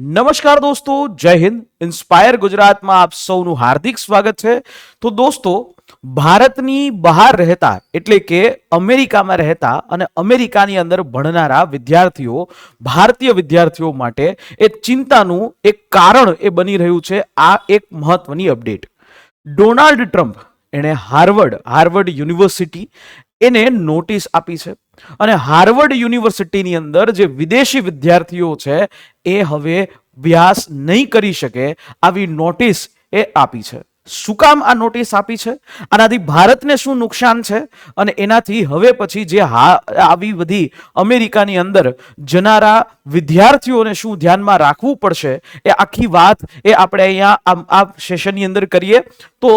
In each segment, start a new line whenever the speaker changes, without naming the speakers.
નમસ્કાર દોસ્તો, જય હિન્દ. ઇન્સ્પાયર ગુજરાતમાં આપ સૌનું હાર્દિક સ્વાગત છે. તો દોસ્તો, ભારતની બહાર રહેતા એટલે કે અમેરિકામાં રહેતા અને અમેરિકાની અંદર ભણનારા વિદ્યાર્થીઓ, ભારતીય વિદ્યાર્થીઓ માટે એક ચિંતાનું એક કારણ એ બની રહ્યું છે આ એક મહત્વની અપડેટ. ડોનાલ્ડ ટ્રમ્પ એણે હાર્વર્ડ યુનિવર્સિટી એને નોટિસ આપી છે અને હાર્વર્ડ યુનિવર્સિટીની અંદર જે વિદેશી વિદ્યાર્થીઓ છે એ હવે અભ્યાસ નહીં કરી શકે આવી નોટિસ એ આપી છે. શું કામ આ નોટિસ આપી છે? આનાથી ભારતને શું નુકસાન છે અને એનાથી હવે પછી જે આવી બધી અમેરિકાની અંદર જનારા વિદ્યાર્થીઓને શું ધ્યાનમાં રાખવું પડશે એ આખી વાત એ આપણે અહીંયા આ સેશનની અંદર કરીએ. તો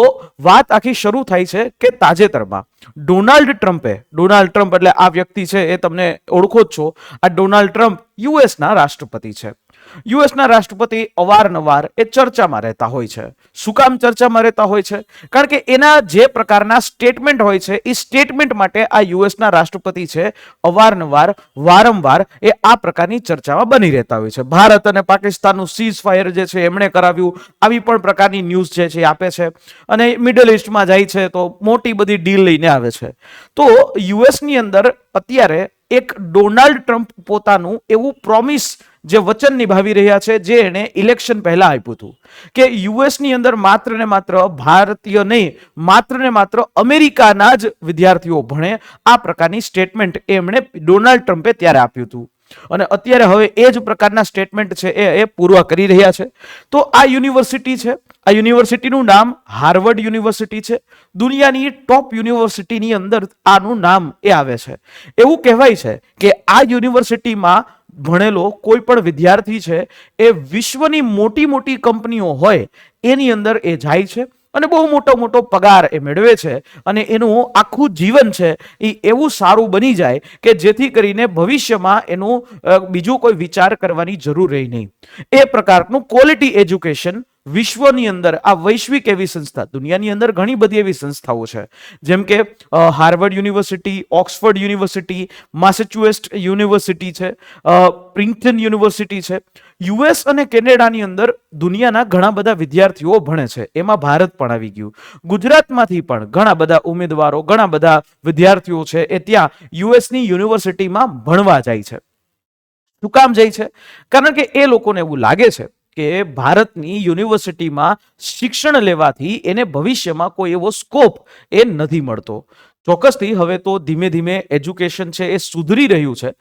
વાત આખી શરૂ થાય છે કે તાજેતરમાં ડોનાલ્ડ ટ્રમ્પ એટલે આ વ્યક્તિ છે એ તમને ઓળખો જ છો. આ ડોનાલ્ડ ટ્રમ્પ યુએસના રાષ્ટ્રપતિ છે. યુએસના રાષ્ટ્રપતિ અવારનવાર એ ચર્ચામાં રહેતા હોય છે. શું કામ ચર્ચામાં રહેતા હોય છે? કારણ કે એના જે પ્રકારના સ્ટેટમેન્ટ હોય છે એ સ્ટેટમેન્ટ માટે આ યુએસના રાષ્ટ્રપતિ છે વારંવાર એ આ પ્રકારની ચર્ચામાં બની રહેતા હોય છે. ભારત અને પાકિસ્તાનનું સીઝ ફાયર જે છે એમણે કરાવ્યું, આવી પણ પ્રકારની ન્યૂઝ જે છે આપે છે અને મિડલ ઈસ્ટમાં જાય છે તો મોટી બધી ડીલ લઈને આવે છે. તો યુએસની અંદર અત્યારે એક ડોનાલ્ડ ટ્રમ્પ પોતાનું એવું પ્રોમિસ જે વચન નિભાવી રહ્યા છે જે એને ઇલેક્શન પહેલા આપ્યું હતું કે યુએસની અંદર માત્ર ને માત્ર ભારતીય નહીં, માત્ર ને માત્ર અમેરિકાના જ વિદ્યાર્થીઓ ભણે, આ પ્રકારની સ્ટેટમેન્ટ એમણે ડોનાલ્ડ ટ્રમ્પે ત્યારે આપ્યું હતું અને અત્યારે હવે એ જ પ્રકારના સ્ટેટમેન્ટ છે એ પૂરા કરી રહ્યા છે. તો આ યુનિવર્સિટી છે, આ યુનિવર્સિટીનું નામ હાર્વર્ડ યુનિવર્સિટી છે. દુનિયાની ટોપ યુનિવર્સિટીની અંદર આનું નામ એ આવે છે. એવું કહેવાય છે કે આ યુનિવર્સિટીમાં ભણેલો કોઈ પણ વિદ્યાર્થી છે એ વિશ્વની મોટી મોટી કંપનીઓ હોય એની અંદર એ જાય છે અને બહુ મોટો પગાર એ મેળવે છે અને એનું આખું જીવન છે એ એવું સારું બની જાય કે જેથી કરીને ભવિષ્યમાં એનું બીજું કોઈ વિચાર કરવાની જરૂર રહી નહીં. એ પ્રકારનું ક્વોલિટી એજ્યુકેશન વિશ્વની અંદર આ વૈશ્વિક એવી સંસ્થા, દુનિયાની અંદર ઘણી બધી એવી સંસ્થાઓ છે જેમ કે Harvard university, Oxford university, Massachusetts university છે, પ્રિન્સટન યુનિવર્સિટી છે. યુએસ અને કેનેડાની અંદર દુનિયાના ઘણા બધા વિદ્યાર્થીઓ ભણે છે. એમાં ભારત પણ આવી ગયું. ગુજરાતમાંથી પણ ઘણા બધા ઉમેદવારો, ઘણા બધા વિદ્યાર્થીઓ છે એ ત્યાં યુએસની યુનિવર્સિટીમાં ભણવા જાય છે. શું કામ જાય છે? કારણ કે એ લોકોને એવું લાગે છે કે ભારતની યુનિવર્સિટીમાં શિક્ષણ લેવાથી એને ભવિષ્યમાં કોઈ એવો સ્કોપ એ નથી મળતો. ચોક્કસથી હવે તો ધીમે ધીમે એજ્યુકેશન છે એ સુધરી રહ્યું છે,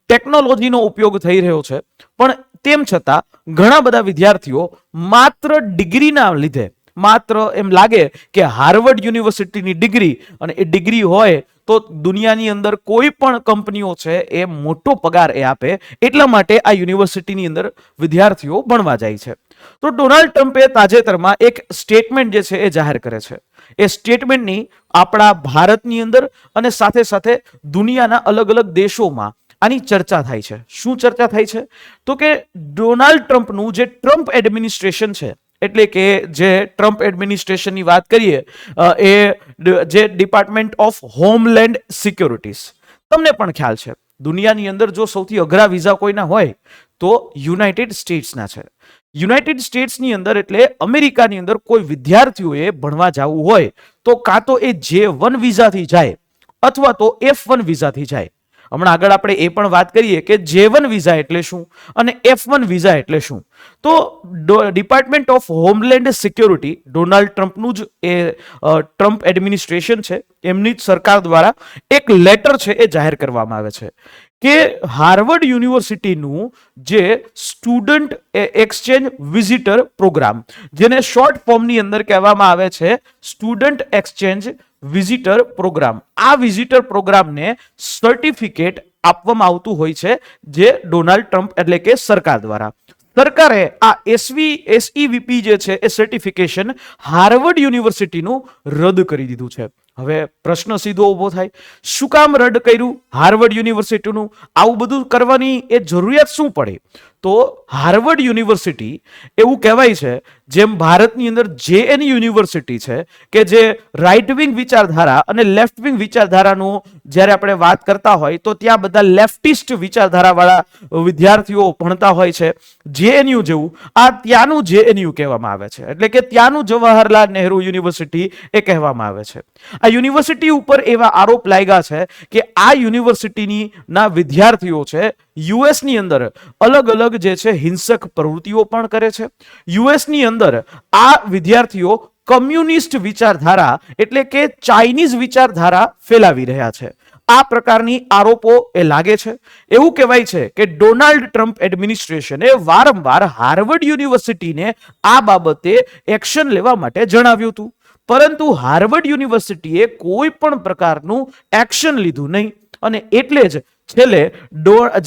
ટેકનોલોજીનો ઉપયોગ થઈ રહ્યો છે, પણ તેમ છતાં ઘણા બધા વિદ્યાર્થીઓ માત્ર ડિગ્રીના લીધે, માત્ર એમ લાગે કે હાર્વર્ડ યુનિવર્સિટીની ડિગ્રી અને એ ડિગ્રી હોય તો દુનિયાની અંદર કોઈ પણ કંપનીઓ છે એ મોટો પગાર એ આપે, એટલા માટે આ યુનિવર્સિટીની અંદર વિદ્યાર્થીઓ ભણવા જાય છે. તો ડોનાલ્ડ ટ્રમ્પે તાજેતરમાં એક સ્ટેટમેન્ટ જે છે એ જાહેર કરે છે. એ સ્ટેટમેન્ટની આપણા ભારતની અંદર અને સાથે સાથે દુનિયાના અલગ અલગ દેશોમાં આની ચર્ચા થાય છે. શું ચર્ચા થાય છે? તો કે ડોનાલ્ડ ટ્રમ્પનું જે ટ્રમ્પ એડમિનિસ્ટ્રેશન છે, એટલે કે જે ટ્રમ્પ એડમિનિસ્ટ્રેશનની વાત કરીએ એ જે ડિપાર્ટમેન્ટ ઓફ હોમલેન્ડ સિક્યોરિટીઝ, તમને પણ ખ્યાલ છે દુનિયાની અંદર જો સૌથી અઘરા વિઝા કોઈના હોય તો યુનાઇટેડ સ્ટેટ્સના છે. યુનાઇટેડ સ્ટેટ્સની અંદર એટલે અમેરિકાની અંદર કોઈ વિદ્યાર્થીઓએ ભણવા જવું હોય તો કાં તો એ J1 વિઝાથી જાય અથવા તો F1 વિઝાથી જાય. હમણાં આગળ આપણે એ પણ વાત કરીએ કે J1 વિઝા એટલે શું અને F1 વિઝા એટલે શું. તો department of homeland security, Donald ટ્રમ્પનું જ એ ટ્રમ્પ એડમિનિસ્ટ્રેશન છે, એમની જ સરકાર દ્વારા એક લેટર છે એ જાહેર કરવામાં આવે છે કે હાર્વર્ડ યુનિવર્સિટીનું જે સ્ટુડન્ટ એક્સચેન્જ વિઝિટર પ્રોગ્રામ, જેને શોર્ટ ફોર્મની અંદર કહેવામાં આવે છે સ્ટુડન્ટ એક્સચેન્જ વિઝિટર પ્રોગ્રામ, આ વિઝિટર પ્રોગ્રામને સર્ટિફિકેટ આપવામાં આવતું હોય છે જે ડોનાલ્ડ ટ્રમ્પ એટલે કે સરકાર દ્વારા. સરકારે આ SEVP જે છે એ સર્ટિફિકેશન હાર્વર્ડ યુનિવર્સિટીનું રદ કરી દીધું છે. હવે પ્રશ્ન સીધો ઉભો થાય, શું કામ રદ કર્યું હાર્વર્ડ યુનિવર્સિટીનું? આવું બધું કરવાની એ જરૂરિયાત શું પડી? તો હાર્વર્ડ યુનિવર્સિટી એવું કહેવાય છે, જેમ ભારતની અંદર જેએનયુ યુનિવર્સિટી છે કે જે રાઇટ વિંગ વિચારધારા અને લેફ્ટ વિંગ વિચારધારાનું જ્યારે આપણે વાત કરતા હોય તો ત્યાં બધા લેફ્ટિસ્ટ વિચારધારાવાળા વિદ્યાર્થીઓ ભણતા હોય છે. જેએનયુ જેવું આ ત્યાંનું જેએનયુ કહેવામાં આવે છે, એટલે કે ત્યાંનું જવાહરલાલ નહેરુ યુનિવર્સિટી એ કહેવામાં આવે છે. આ યુનિવર્સિટી ઉપર એવા આરોપ લાગ્યા છે કે આ યુનિવર્સિટીની ના વિદ્યાર્થીઓ છે યુએસની અંદર અલગ અલગ જે છે હિંસક પ્રવૃત્તિઓ પણ કરે છે. યુએસની અંદર આ વિદ્યાર્થીઓ કમ્યુનિસ્ટ વિચારધારા એટલે કે ચાઇનીઝ વિચારધારા ફેલાવી રહ્યા છે. આ પ્રકારની આરોપો એ લાગે છે. એવું કહેવાય છે કે ડોનાલ્ડ ટ્રમ્પ એડમિનિસ્ટ્રેશને વારંવાર હાર્વર્ડ યુનિવર્સિટીને આ બાબતે એક્શન લેવા માટે જણાવ્યું હતું, પરંતુ હાર્વર્ડ યુનિવર્સિટીએ કોઈ પણ પ્રકારનું એક્શન લીધું નહીં અને એટલે જ છેલ્લે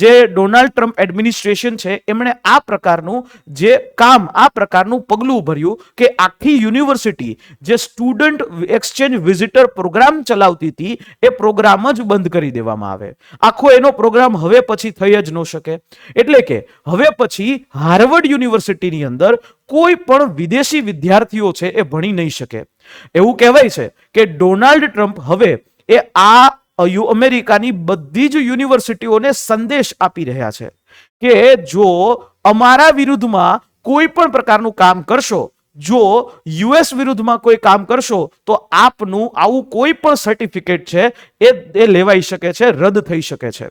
જે ડોનાલ્ડ ટ્રમ્પ એડમિનિસ્ટ્રેશન છે એમણે આ પ્રકારનું જે કામ આ પ્રકારનું પગલું ભર્યું કે આખી યુનિવર્સિટી જે સ્ટુડન્ટ એક્સચેન્જ વિઝિટર પ્રોગ્રામ ચલાવતી હતી એ પ્રોગ્રામ જ બંધ કરી દેવામાં આવે. આખો એનો પ્રોગ્રામ હવે પછી થઈ જ ન શકે. એટલે કે હવે પછી હાર્વર્ડ યુનિવર્સિટીની અંદર કોઈ પણ વિદેશી વિદ્યાર્થીઓ છે એ ભણી નહીં શકે. એવું કહેવાય છે કે ડોનાલ્ડ ટ્રમ્પ હવે એ આ અમેરિકાની બધી જ યુનિવર્સિટીઓને સંદેશ આપી રહ્યા છે કે જો અમારા વિરુદ્ધમાં કોઈ પણ પ્રકારનું કામ કરશો, જો યુએસ વિરુદ્ધમાં કોઈ કામ કરશો તો આપનું આવું કોઈ પણ સર્ટિફિકેટ છે એ લેવાઈ શકે છે, રદ થઈ શકે છે.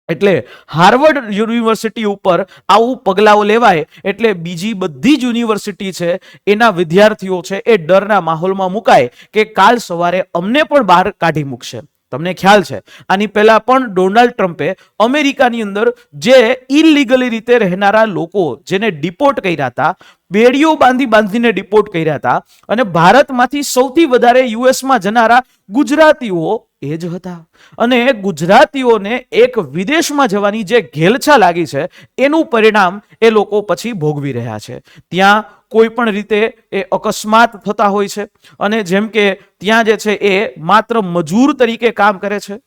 એટલે હાર્વર્ડ યુનિવર્સિટી ઉપર આવું પગલાઓ લેવાય એટલે બીજી બધી જ યુનિવર્સિટી છે એના વિદ્યાર્થીઓ છે એ ડરના માહોલમાં મુકાય કે કાલ સવારે અમને પણ બહાર કાઢી મૂકશે. તમને ખ્યાલ છે આની પહેલા પણ ડોનાલ્ડ ટ્રમ્પે અમેરિકાની અંદર જે ઇલીગલી રીતે રહેનારા લોકો જેને ડિપોર્ટ કર્યા હતા, બેડીઓ બાંધીને ડિપોર્ટ કર્યા હતા અને ભારતમાંથી સૌથી વધારે યુએસમાં જનારા ગુજરાતીઓ એ જ હતા. અને ગુજરાતીઓને એક વિદેશમાં જવાની જે ઘેલછા લાગી છે એનું પરિણામ એ લોકો પછી ભોગવી રહ્યા છે. ત્યાં કોઈ પણ રીતે એ અકસ્માત થતા હોય છે અને જેમ કે ત્યાં જે છે એ માત્ર મજૂર તરીકે કામ કરે છે.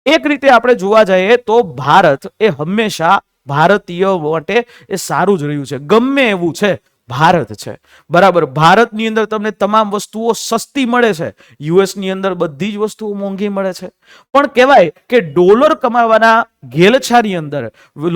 એક રીતે આપણે જોવા જઈએ તો ભારત એ હંમેશા ભારતીય માટે એ સારું જ રહ્યું છે. ગમે એવું છે ભારત છે, બરાબર. ભારતની અંદર તમને તમામ વસ્તુઓ સસ્તી મળે છે, યુએસની અંદર બધી જ વસ્તુઓ મોંઘી મળે છે. પણ કહેવાય કે ડોલર કમાવાના ઘેલછાની અંદર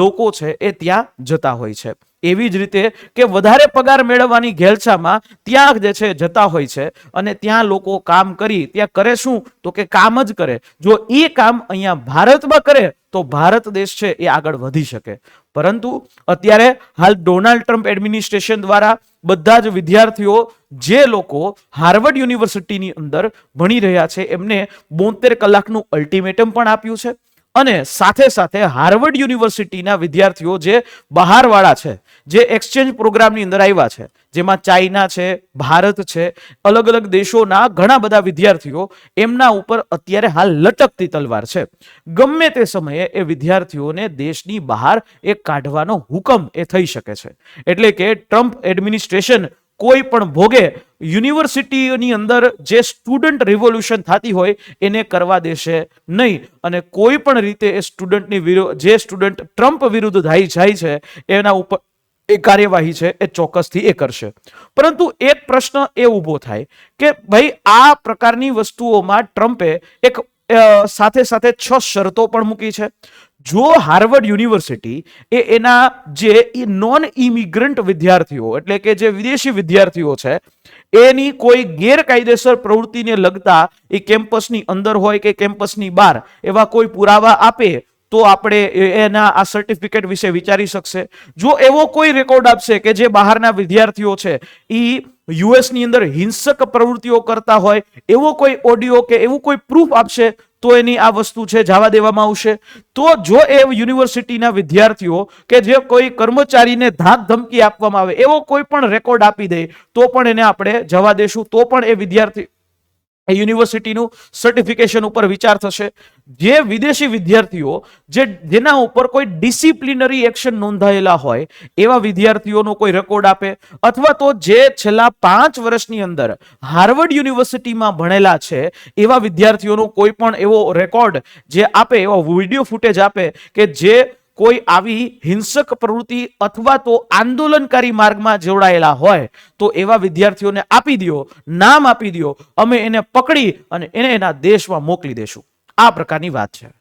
લોકો છે એ ત્યાં જતા હોય છે. એવી જ રીતે કે વધારે પગાર મેળવવાની ઘેલછામાં ત્યાં જે છે જતા હોય છે અને ત્યાં લોકો કામ કરી ત્યાં કરે શું તો કે કામ જ કરે. જો એ કામ અહીંયા ભારતમાં કરે તો ભારત દેશ છે એ આગળ વધી શકે. પરંતુ અત્યારે હાલ ડોનાલ્ડ ટ્રમ્પ એડમિનિસ્ટ્રેશન દ્વારા બધા જ વિદ્યાર્થીઓ જે લોકો હાર્વર્ડ યુનિવર્સિટીની અંદર ભણી રહ્યા છે એમને 72 કલાકનું અલ્ટિમેટમ પણ આપ્યું છે અને સાથે સાથે હાર્વર્ડ યુનિવર્સિટીના વિદ્યાર્થીઓ જે બહારવાળા છે, જે એક્સચેન્જ પ્રોગ્રામની અંદર આવ્યા છે, જેમાં ચાઇના છે, ભારત છે, અલગ અલગ દેશોના ઘણા બધા વિદ્યાર્થીઓ, એમના ઉપર અત્યારે હાલ લટકતી તલવાર છે. ગમે તે સમયે એ વિદ્યાર્થીઓને દેશની બહાર એ કાઢવાનો હુકમ એ થઈ શકે છે. એટલે કે ટ્રમ્પ એડમિનિસ્ટ્રેશન કોઈ પણ ભોગે યુનિવર્સિટીની અંદર જે સ્ટુડન્ટ રિવોલ્યુશન થતી હોય એને કરવા દેશે નહીં અને કોઈ પણ રીતે એ સ્ટુડન્ટની વિરુદ્ધ જે સ્ટુડન્ટ ટ્રમ્પ વિરુદ્ધ જાય છે એના ઉપર એ કાર્યવાહી છે એ ચોક્કસથી એ કરશે. પરંતુ એક પ્રશ્ન એ ઊભો થાય કે ભાઈ આ પ્રકારની વસ્તુઓમાં ટ્રમ્પે એક સાથે સાથે 6 શરતો પણ મૂકી છે. જો હાર્વર્ડ યુનિવર્સિટી એ એના જે નોન ઇમિગ્રન્ટ વિદ્યાર્થીઓ એટલે કે જે વિદેશી વિદ્યાર્થીઓ છે એની કોઈ ગેરકાયદેસર પ્રવૃત્તિને લગતા એ કેમ્પસની અંદર હોય કે કેમ્પસની બહાર એવા કોઈ પુરાવા આપે તો આપણે એના આ સર્ટિફિકેટ વિશે વિચારી શકશે. જો એવો કોઈ રેકોર્ડ આપશે કે જે બહારના વિદ્યાર્થીઓ છે એ યુએસની અંદર હિંસક પ્રવૃત્તિઓ કરતા હોય એવો કોઈ ઓડિયો કે એવું કોઈ પ્રૂફ આપશે તો એની આ વસ્તુ છે જવા દેવામાં આવશે. તો જો એ યુનિવર્સિટીના વિદ્યાર્થીઓ કે જે કોઈ કર્મચારીને ધાક ધમકી આપવામાં આવે એવો કોઈ પણ રેકોર્ડ આપી દે તો પણ એને આપણે જવા દેશું, તો પણ એ વિદ્યાર્થી યુનિવર્સિટીનું સર્ટિફિકેશન ઉપર વિચાર થશે. જે વિદેશી વિદ્યાર્થીઓ જેના ઉપર કોઈ ડિસિપ્લિનરી એક્શન નોંધાયેલા હોય એવા વિદ્યાર્થીઓનો કોઈ રેકોર્ડ આપે અથવા તો જે છેલ્લા 5 વર્ષની અંદર હાર્વર્ડ યુનિવર્સિટીમાં ભણેલા છે એવા વિદ્યાર્થીઓનો કોઈ પણ એવો રેકોર્ડ જે આપે, એવો વિડીયો ફૂટેજ આપે કે જે કોઈ આવી હિંસક પ્રવૃત્તિ અથવા તો આંદોલનકારી માર્ગમાં જોડાયેલા હોય તો એવા વિદ્યાર્થીઓને આપી દો, નામ આપી દો, અમે એને પકડી અને એને એના દેશમાં મોકલી દેશું. આ પ્રકારની વાત છે.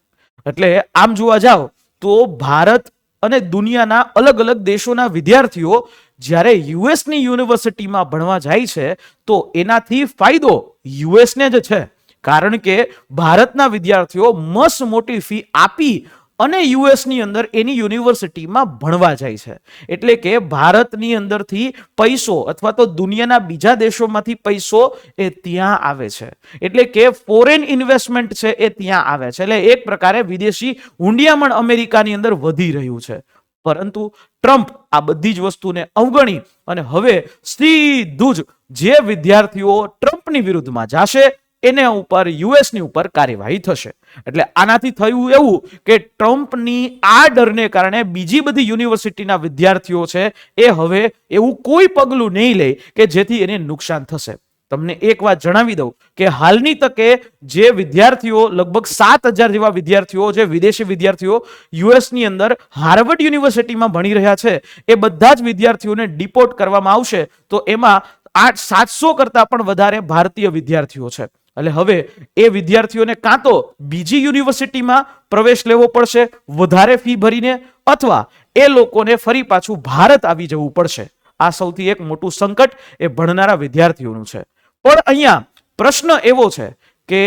એટલે આમ જોવા જાવ તો ભારત અને દુનિયાના અલગ અલગ દેશોના વિદ્યાર્થીઓ જ્યારે યુએસની યુનિવર્સિટીમાં ભણવા જાય છે તો એનાથી ફાયદો યુએસને જ છે, કારણ કે ભારતના વિદ્યાર્થીઓ મસ્ત મોટી ફી આપી અને યુએસની અંદર એની યુનિવર્સિટીમાં ભણવા જાય છે. એટલે કે ભારતની અંદરથી પૈસો અથવા તો દુનિયાના બીજા દેશોમાંથી પૈસો એ ત્યાં આવે છે. એટલે કે ફોરેન ઇન્વેસ્ટમેન્ટ છે એ ત્યાં આવે છે. એટલે એક પ્રકારે વિદેશી હુંડિયામણ અમેરિકાની અંદર વધી રહ્યું છે. પરંતુ ટ્રમ્પ આ બધી જ વસ્તુને અવગણી અને હવે સીધું જ જે વિદ્યાર્થીઓ ટ્રમ્પની વિરુદ્ધમાં જશે એના ઉપર યુએસની ઉપર કાર્યવાહી થશે. એટલે આનાથી થયું એવું કે ટ્રમ્પની આ ડરને કારણે બીજી બધી યુનિવર્સિટીના વિદ્યાર્થીઓ છે એ હવે એવું કોઈ પગલું નહીં લે કે જેથી એને નુકસાન થશે. તમને એક વાત જણાવી દઉં કે હાલની તકે જે વિદ્યાર્થીઓ લગભગ 7,000 જેવા વિદ્યાર્થીઓ જે વિદેશી વિદ્યાર્થીઓ યુએસની અંદર હાર્વર્ડ યુનિવર્સિટીમાં ભણી રહ્યા છે એ બધા જ વિદ્યાર્થીઓને ડિપોર્ટ કરવામાં આવશે. તો એમાં 700 કરતા પણ વધારે ભારતીય વિદ્યાર્થીઓ છે. એટલે હવે એ વિદ્યાર્થીઓને કાં તો બીજી યુનિવર્સિટીમાં પ્રવેશ લેવો પડશે વધારે ફી ભરીને, અથવા એ લોકોને ફરી પાછું ભારત આવી જવું પડશે. આ સૌથી એક મોટું સંકટ એ ભણનારા વિદ્યાર્થીઓનું છે. પણ અહીંયા પ્રશ્ન એવો છે કે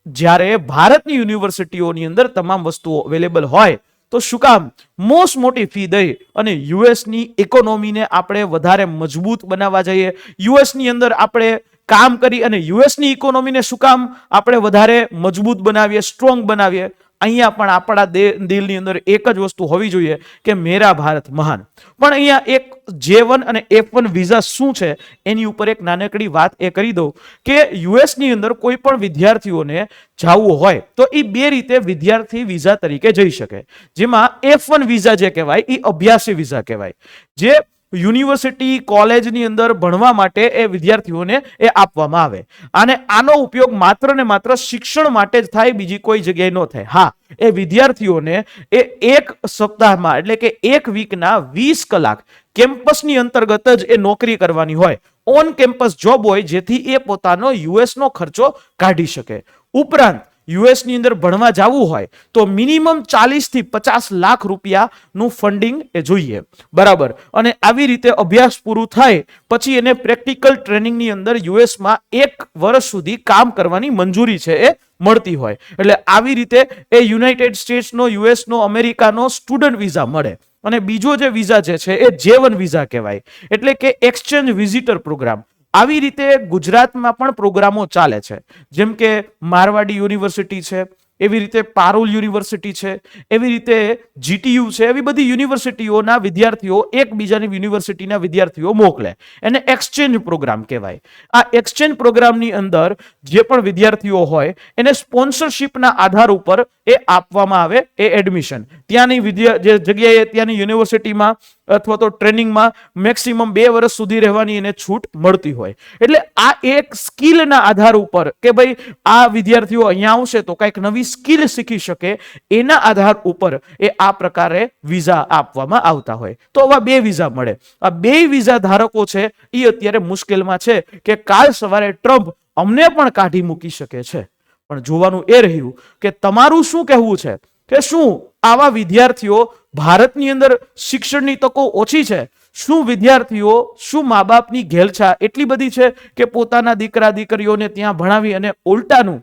જ્યારે ભારતની યુનિવર્સિટીઓની અંદર તમામ વસ્તુઓ અવેલેબલ હોય તો શું કામ મોસ્ટ મોટી ફી દઈ અને યુએસની ઇકોનોમીને આપણે વધારે મજબૂત બનાવવા જઈએ, યુએસની અંદર આપણે કામ કરી અને યુએસની ઇકોનોમીને શું કામ આપણે વધારે મજબૂત બનાવીએ, સ્ટ્રોંગ બનાવીએ. અહીંયા પણ આપણા દિલની અંદર એક જ વસ્તુ હોવી જોઈએ કે મેરા ભારત મહાન. પણ અહીંયા એક J1 અને F1 વિઝા શું છે એની ઉપર એક નાનકડી વાત એ કરી દઉં કે યુએસની અંદર કોઈ પણ વિદ્યાર્થીઓને જવું હોય તો એ બે રીતે વિદ્યાર્થી વિઝા તરીકે જઈ શકે. જેમાં F1 વિઝા જે કહેવાય એ અભ્યાસી વિઝા કહેવાય, જે યુનિવર્સિટી કોલેજની અંદર ભણવા માટે એ વિદ્યાર્થીઓને એ આપવામાં આવે. અને આનો ઉપયોગ માત્ર ને માત્ર શિક્ષણ માટે જ થાય, બીજી કોઈ જગ્યાએ ન થાય. હા, એ વિદ્યાર્થીઓને એ એક સપ્તાહમાં એટલે કે એક વીકના 20 કલાક કેમ્પસની અંતર્ગત જ એ નોકરી કરવાની હોય, ઓન કેમ્પસ જોબ હોય, જેથી એ પોતાનો યુએસનો ખર્ચો કાઢી શકે. ઉપરાંત યુએસની અંદર ભણવા જવું હોય તો મિનિમમ 40 થી 50 લાખ રૂપિયાનું ફંડિંગ એ જોઈએ, બરાબર. અને આવી રીતે અભ્યાસ પૂરું થાય પછી એને પ્રેક્ટિકલ ટ્રેનિંગની અંદર યુએસમાં 1 વર્ષ સુધી કામ કરવાની મંજૂરી છે એ મળતી હોય. એટલે આવી રીતે એ યુનાઇટેડ સ્ટેટ્સનો, યુએસનો, અમેરિકાનો સ્ટુડન્ટ વિઝા મળે. અને બીજો જે વિઝા જે છે એ J1 વિઝા કહેવાય, એટલે કે એક્સચેન્જ વિઝિટર પ્રોગ્રામ. આવી રીતે ગુજરાતમાં પણ પ્રોગ્રામો ચાલે છે, જેમ કે મારવાડી યુનિવર્સિટી છે, એવી રીતે પારુલ યુનિવર્સિટી છે, એવી રીતે GTU છે. એવી બધી યુનિવર્સિટીઓના વિદ્યાર્થીઓ એકબીજાની યુનિવર્સિટીના વિદ્યાર્થીઓ મોકલે, એને એક્સચેન્જ પ્રોગ્રામ કહેવાય. આ એક્સચેન્જ પ્રોગ્રામની અંદર જે પણ વિદ્યાર્થીઓ હોય એને સ્પોન્સરશિપના આધાર ઉપર એ આપવામાં આવે એ એડમિશન. ત્યાંની જે જગ્યાએ ત્યાંની યુનિવર્સિટીમાં અથવા તો ટ્રેનિંગમાં મેક્સિમમ 2 વર્ષ સુધી રહેવાની એને છૂટ મળતી હોય. એટલે આ એક સ્કિલના આધાર ઉપર કે ભાઈ આ વિદ્યાર્થીઓ અહીંયા આવશે તો કંઈક નવી સ્કિલ શીખી શકે, એના આધાર ઉપર એ આ પ્રકારે વિઝા આપવામાં આવતા હોય. તો આવા 2 વિઝા મળે. આ 2 વિઝા ધારકો છે એ અત્યારે મુશ્કેલમાં છે કે કાલ સવારે ટ્રમ્પ અમને પણ કાઢી મૂકી શકે છે. પણ જોવાનું એ રહ્યું કે તમારું શું કહેવું છે કે શું આવા વિદ્યાર્થીઓ, ભારતની અંદર શિક્ષણની તકો ઓછી છે, શું વિદ્યાર્થીઓ, શું મા બાપની ઘેલછા એટલી બધી છે કે પોતાના દીકરા દીકરીઓને ત્યાં ભણાવી અને ઉલટાનું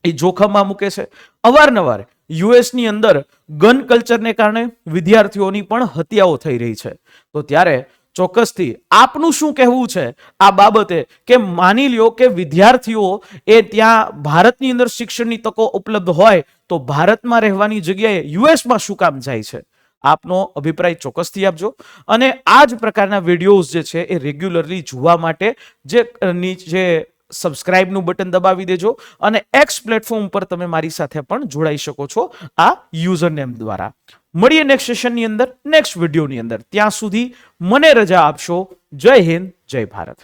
એ જોખમમાં મૂકે છે? અવારનવાર યુએસની અંદર ગન કલ્ચરને કારણે વિદ્યાર્થીઓની પણ હત્યાઓ થઈ રહી છે. તો ત્યારે ચોક્કસથી આપનું શું કહેવું છે આ બાબતે કે માની લ્યો કે વિદ્યાર્થીઓ એ ત્યાં ભારતની અંદર શિક્ષણની તકો ઉપલબ્ધ હોય તો ભારતમાં રહેવાની જગ્યાએ યુએસમાં શું કામ જાય છે? આપનો અભિપ્રાય ચોક્કસથી આપજો. અને આ જ પ્રકારના વિડીયોઝ જે છે એ રેગ્યુલરલી જોવા માટે જે સબસ્ક્રાઇબનું બટન દબાવી દેજો અને એક્સ પ્લેટફોર્મ પર તમે મારી સાથે પણ જોડાઈ શકો છો આ યુઝર નેમ દ્વારા. મળીએ નેક્સ્ટ સેશનની અંદર, નેક્સ્ટ વિડીયોની અંદર. ત્યાં સુધી મને રજા આપશો. જય હિન્દ, જય ભારત.